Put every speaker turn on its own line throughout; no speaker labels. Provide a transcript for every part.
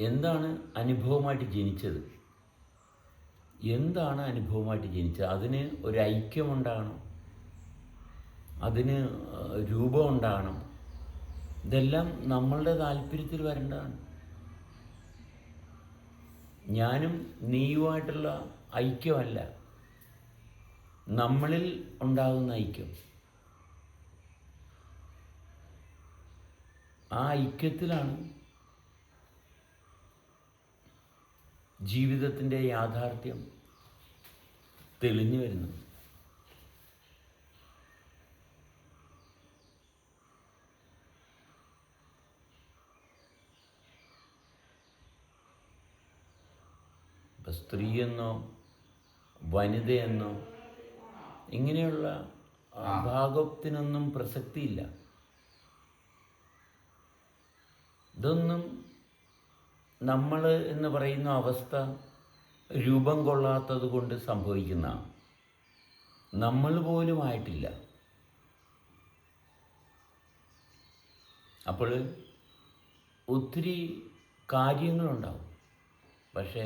എന്താണ് അനുഭവമായിട്ട് ജനിച്ചത്? എന്താണ് അനുഭവമായിട്ട് ജനിച്ചത്? അതിന് ഒരു ഐക്യമുണ്ടാകണം, അതിന് രൂപം ഉണ്ടാകണം. ഇതെല്ലാം നമ്മളുടെ താല്പര്യത്തിൽ വരേണ്ടതാണ്. ഞാനും നീയുമായിട്ടുള്ള ഐക്യമല്ല, നമ്മളിൽ ഉണ്ടാകുന്ന ഐക്യം. ആ ഐക്യത്തിലാണ് ജീവിതത്തിൻ്റെ യാഥാർത്ഥ്യം തെളിഞ്ഞു വരുന്നത്. ഇപ്പം സ്ത്രീയെന്നോ വനിതയെന്നോ ഇങ്ങനെയുള്ള ഭാഗത്തിനൊന്നും പ്രസക്തിയില്ല. ഇതൊന്നും നമ്മൾ എന്ന് പറയുന്ന അവസ്ഥ രൂപം കൊള്ളാത്തത് കൊണ്ട് സംഭവിക്കുന്നതാണ്. നമ്മൾ പോലും ആയിട്ടില്ല. അപ്പോൾ ഒത്തിരി കാര്യങ്ങളുണ്ടാവും, പക്ഷേ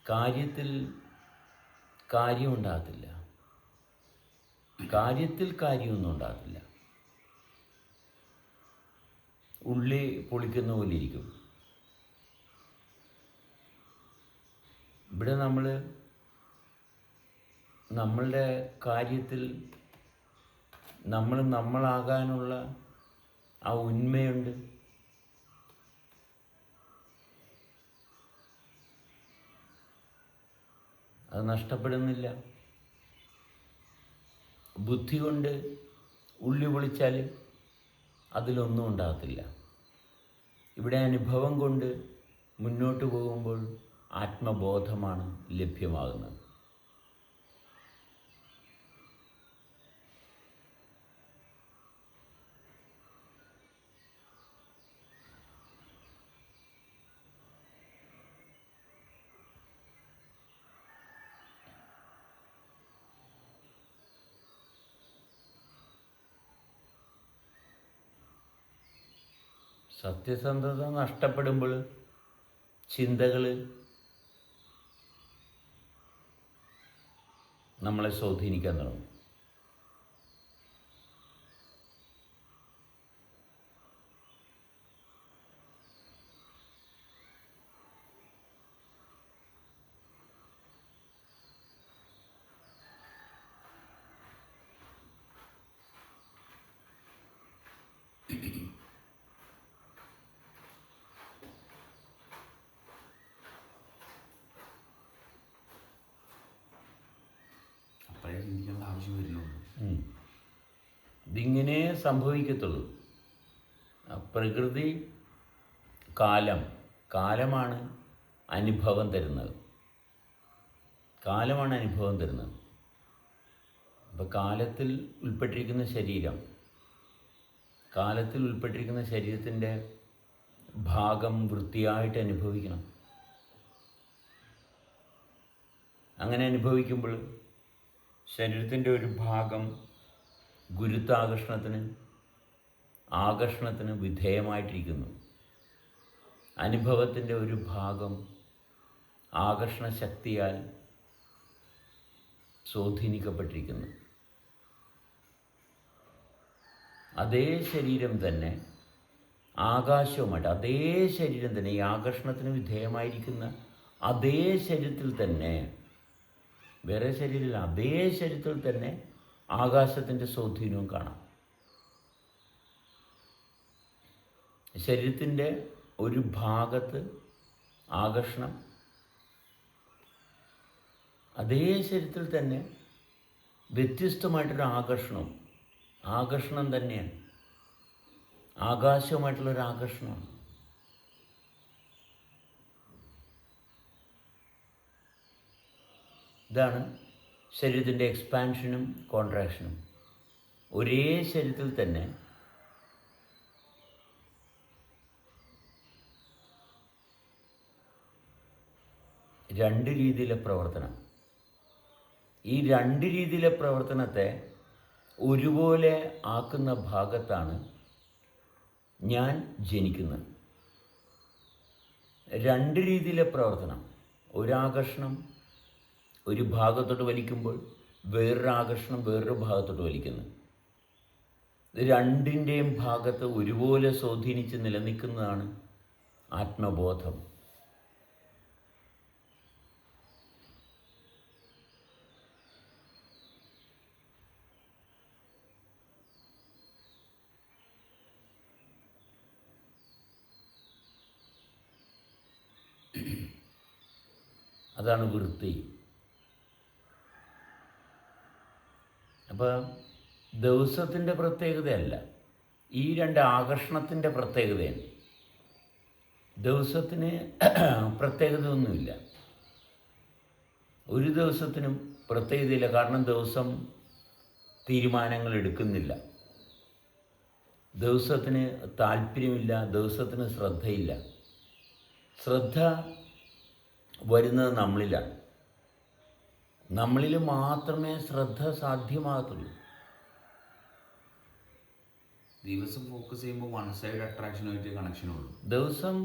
കാര്യത്തിൽ കാര്യമുണ്ടാകത്തില്ല, കാര്യത്തിൽ കാര്യമൊന്നും ഉണ്ടാകത്തില്ല. ഉള്ളി പൊളിക്കുന്ന പോലെ ഇരിക്കും. ഇവിടെ നമ്മളുടെ കാര്യത്തിൽ നമ്മളാകാനുള്ള ആ ഉന്മയുണ്ട്. അത് നഷ്ടപ്പെടുന്നില്ല. ബുദ്ധി കൊണ്ട് ഉള്ളി പൊളിച്ചാൽ അതിലൊന്നും ഉണ്ടാകത്തില്ല. ഇവിടെ അനുഭവം കൊണ്ട് മുന്നോട്ട് പോകുമ്പോൾ ആത്മബോധമാണ് ലഭ്യമാകുന്നത്. സത്യസന്ധത നഷ്ടപ്പെടുമ്പോൾ ചിന്തകൾ നമ്മളെ സ്വാധീനിക്കാൻ തുടങ്ങും.
ചിന്തിക്കേണ്ട ആവശ്യം വരുന്നുള്ളൂ.
ഇതിങ്ങനെ സംഭവിക്കത്തുള്ളൂ. പ്രകൃതി കാലമാണ് അനുഭവം തരുന്നത്. അപ്പോൾ കാലത്തിൽ ഉൾപ്പെട്ടിരിക്കുന്ന ശരീരത്തിൻ്റെ ഭാഗം വൃത്തിയായിട്ട് അനുഭവിക്കണം. അങ്ങനെ അനുഭവിക്കുമ്പോൾ ശരീരത്തിൻ്റെ ഒരു ഭാഗം ആകർഷണത്തിന് വിധേയമായിട്ടിരിക്കുന്നു. അനുഭവത്തിൻ്റെ ഒരു ഭാഗം ആകർഷണ ശക്തിയാൽ സ്വാധീനിക്കപ്പെട്ടിരിക്കുന്നു. അതേ ശരീരം തന്നെ ആകാശവുമായിട്ട്, അതേ ശരീരം തന്നെ, ഈ ആകർഷണത്തിന് വിധേയമായിരിക്കുന്ന അതേ ശരീരത്തിൽ തന്നെ, വേറെ ശരീരമില്ല, അതേ ശരീരത്തിൽ തന്നെ ആകാശത്തിൻ്റെ സ്വാധീനവും കാണാം. ശരീരത്തിൻ്റെ ഒരു ഭാഗത്ത് ആകർഷണം, അതേ ശരീരത്തിൽ തന്നെ വ്യത്യസ്തമായിട്ടൊരു ആകർഷണം തന്നെയാണ്, ആകാശവുമായിട്ടുള്ളൊരു ആകർഷണമാണ്. ഇതാണ് ശരീരത്തിൻ്റെ എക്സ്പാൻഷനും കോൺട്രാക്ഷനും. ഒരേ ശരീരത്തിൽ തന്നെ രണ്ട് രീതിയിലെ പ്രവർത്തനം. ഈ രണ്ട് രീതിയിലെ പ്രവർത്തനത്തെ ഒരുപോലെ ആക്കുന്ന ഭാഗത്താണ് ഞാൻ ജനിക്കുന്നത്. രണ്ട് രീതിയിലെ പ്രവർത്തനം. ഒരാകർഷണം ഒരു ഭാഗത്തോട്ട് വലിക്കുമ്പോൾ വേറൊരു ആകർഷണം വേറൊരു ഭാഗത്തോട്ട് വലിക്കുന്നു. ഇത് രണ്ടിൻ്റെയും ഭാഗത്ത് ഒരുപോലെ സ്വാധീനിച്ച് നിലനിൽക്കുന്നതാണ് ആത്മബോധം. അതാണ് വൃത്തി. അപ്പോൾ ദിവസത്തിൻ്റെ പ്രത്യേകതയല്ല, ഈ രണ്ട് ആകർഷണത്തിൻ്റെ പ്രത്യേകതയാണ്. ദിവസത്തിന് പ്രത്യേകത ഒന്നുമില്ല, ഒരു ദിവസത്തിനും പ്രത്യേകതയില്ല. കാരണം ദിവസം തീരുമാനങ്ങൾ എടുക്കുന്നില്ല, ദിവസത്തിന് താല്പര്യമില്ല, ദിവസത്തിന് ശ്രദ്ധയില്ല. ശ്രദ്ധ വരുന്നത് നമ്മളിലാണ്. നമ്മളിൽ മാത്രമേ ശ്രദ്ധ സാധ്യമാകത്തുള്ളൂ.
ദിവസം ഫോക്കസ് ചെയ്യുമ്പോൾ വൺ സൈഡ് അട്രാക്ഷനുമായിട്ട് കണക്ഷനുള്ളൂ.
ദിവസം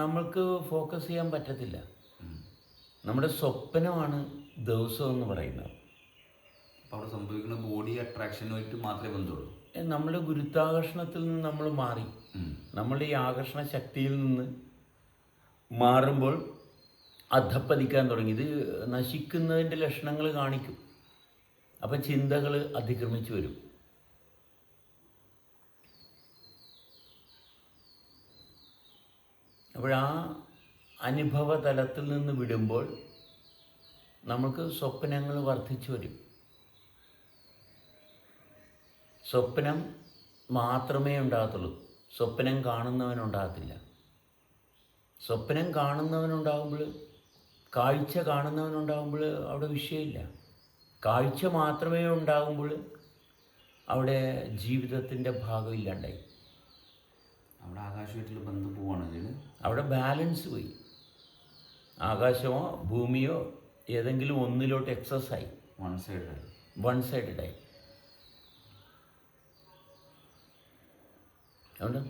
നമ്മൾക്ക് ഫോക്കസ് ചെയ്യാൻ പറ്റത്തില്ല. നമ്മുടെ സ്വപ്നമാണ് ദിവസം എന്ന് പറയുന്നത്.
അപ്പോൾ അവിടെ സംഭവിക്കുന്ന ബോഡി അട്രാക്ഷനുമായിട്ട് മാത്രമേ ബന്ധമുള്ളൂ.
നമ്മുടെ ഗുരുത്വാകർഷണത്തിൽ നിന്ന് നമ്മൾ മാറി, നമ്മളുടെ ഈ ആകർഷണ ശക്തിയിൽ നിന്ന് മാറുമ്പോൾ അധപ്പതിക്കാൻ തുടങ്ങി. ഇത് നശിക്കുന്നതിൻ്റെ ലക്ഷണങ്ങൾ കാണിക്കും. അപ്പം ചിന്തകൾ അതിക്രമിച്ചു വരും. അപ്പോഴാ അനുഭവ തലത്തിൽ നിന്ന് വിടുമ്പോൾ നമുക്ക് സ്വപ്നങ്ങൾ വർദ്ധിച്ചു വരും. സ്വപ്നം മാത്രമേ ഉണ്ടാകത്തുള്ളൂ, സ്വപ്നം കാണുന്നവനുണ്ടാകത്തില്ല. സ്വപ്നം കാണുന്നവനുണ്ടാകുമ്പോൾ, കാഴ്ച കാണുന്നവനുണ്ടാകുമ്പോൾ അവിടെ വിഷയമില്ല. കാഴ്ച മാത്രമേ ഉണ്ടാകുമ്പോൾ അവിടെ ജീവിതത്തിൻ്റെ ഭാഗമില്ലാണ്ടായി.
അവിടെ ആകാശമായിട്ടുള്ള ബന്ധം പോവാണ്.
അവിടെ ബാലൻസ് പോയി. ആകാശമോ ഭൂമിയോ ഏതെങ്കിലും ഒന്നിലോട്ട് എക്സസ്സായി, വൺ സൈഡായി. അതുകൊണ്ട്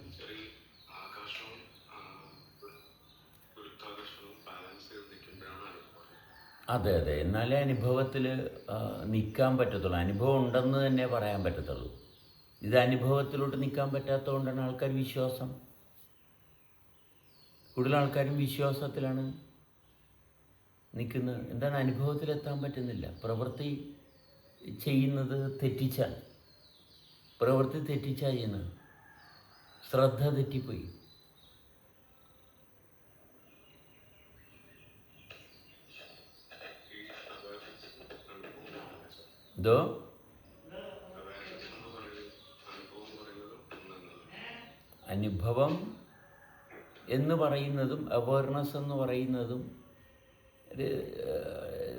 അതെ, എന്നാലേ അനുഭവത്തിൽ നിൽക്കാൻ പറ്റത്തുള്ളൂ. അനുഭവം ഉണ്ടെന്ന് തന്നെ പറയാൻ പറ്റത്തുള്ളൂ. ഇത് അനുഭവത്തിലോട്ട് നിൽക്കാൻ പറ്റാത്തതുകൊണ്ടാണ് ആൾക്കാർ വിശ്വാസം, കൂടുതൽ ആൾക്കാരും വിശ്വാസത്തിലാണ് നിൽക്കുന്നത്. എന്താണ്, അനുഭവത്തിലെത്താൻ പറ്റുന്നില്ല. പ്രവൃത്തി ചെയ്യുന്നത് തെറ്റിച്ചാൽ, പ്രവൃത്തി തെറ്റിച്ചാൽ ചെയ്യുന്നത്, ശ്രദ്ധ തെറ്റിപ്പോയി. ഇതോ അനുഭവം എന്ന് പറയുന്നതും അവയർനെസ് എന്ന് പറയുന്നതും ഒരു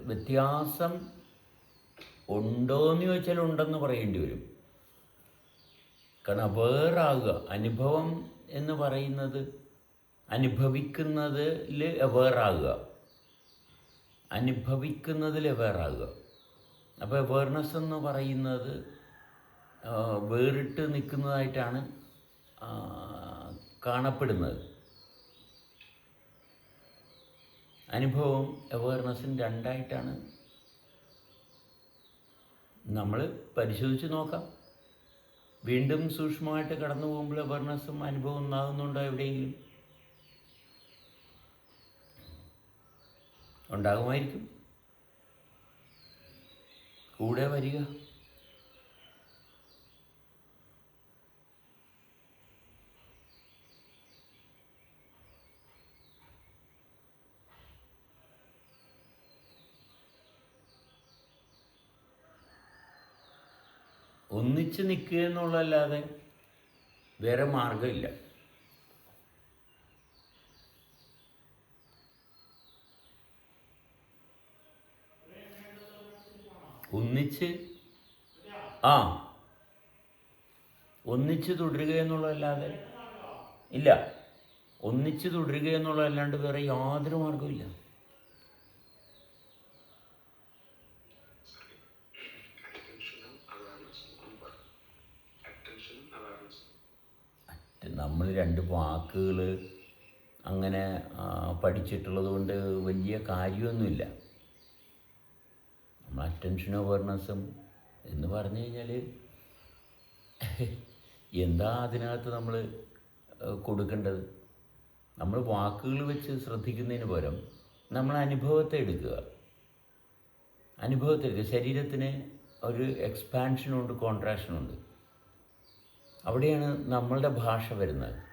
വ്യത്യാസം ഉണ്ടോയെന്ന് ചോദിച്ചാൽ ഉണ്ടെന്ന് പറയേണ്ടി വരും. കാരണം അവെയറാകുക, അനുഭവം എന്ന് പറയുന്നത് അനുഭവിക്കുന്നതിൽ അവെയറാകുക, അനുഭവിക്കുന്നതിൽ അവെയറാകുക. അപ്പോൾ അവെയർനെസ് എന്ന് പറയുന്നത് വേറിട്ട് നിൽക്കുന്നതായിട്ടാണ് കാണപ്പെടുന്നത്. അനുഭവം അവെയർനെസ്സും രണ്ടായിട്ടാണ് നമ്മൾ പരിശോധിച്ച് നോക്കാം. വീണ്ടും സൂക്ഷ്മമായിട്ട് കടന്നു പോകുമ്പോൾ അവെയർനെസ്സും അനുഭവം ഉണ്ടാകുന്നുണ്ടോ? എവിടെയെങ്കിലും ഉണ്ടാകുമായിരിക്കും. കൂടെ വരിക. ഒന്നിച്ച് നിൽക്കുക എന്നുള്ളതല്ലാതെ വേറെ മാർഗമില്ല. ഒന്നിച്ച് തുടരുക എന്നുള്ളതല്ലാതെ ഇല്ല, ഒന്നിച്ച് തുടരുക എന്നുള്ളതല്ലാണ്ട് വേറെ യാതൊരു മാർഗമില്ല. നമ്മൾ രണ്ട് വാക്കുകൾ അങ്ങനെ പഠിച്ചിട്ടുള്ളത് കൊണ്ട് വലിയ കാര്യമൊന്നുമില്ല. നമ്മൾ അറ്റൻഷൻ അവയർനെസ്സും എന്ന് പറഞ്ഞു കഴിഞ്ഞാൽ എന്താ അതിനകത്ത് നമ്മൾ കൊടുക്കേണ്ടത്? നമ്മൾ വാക്കുകൾ വെച്ച് ശ്രദ്ധിക്കുന്നതിന് പകരം നമ്മൾ അനുഭവത്തെ എടുക്കുക. ശരീരത്തിന് ഒരു എക്സ്പാൻഷനുണ്ട്, കോൺട്രാക്ഷനുണ്ട്. അവിടെയാണ് നമ്മളുടെ ഭാഷ വരുന്നത്.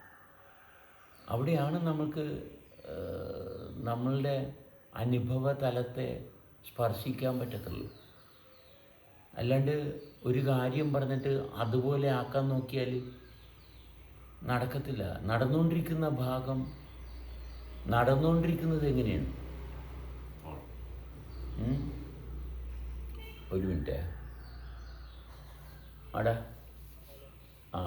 അവിടെയാണ് നമുക്ക് നമ്മളുടെ അനുഭവ തലത്തെ സ്പർശിക്കാൻ പറ്റത്തുള്ളൂ. അല്ലാണ്ട് ഒരു കാര്യം പറഞ്ഞിട്ട് അതുപോലെ ആക്കാൻ നോക്കിയാൽ നടക്കത്തില്ല. നടന്നുകൊണ്ടിരിക്കുന്നത് എങ്ങനെയാണ്? ഒരു മിനിറ്റ്. അടാ ആ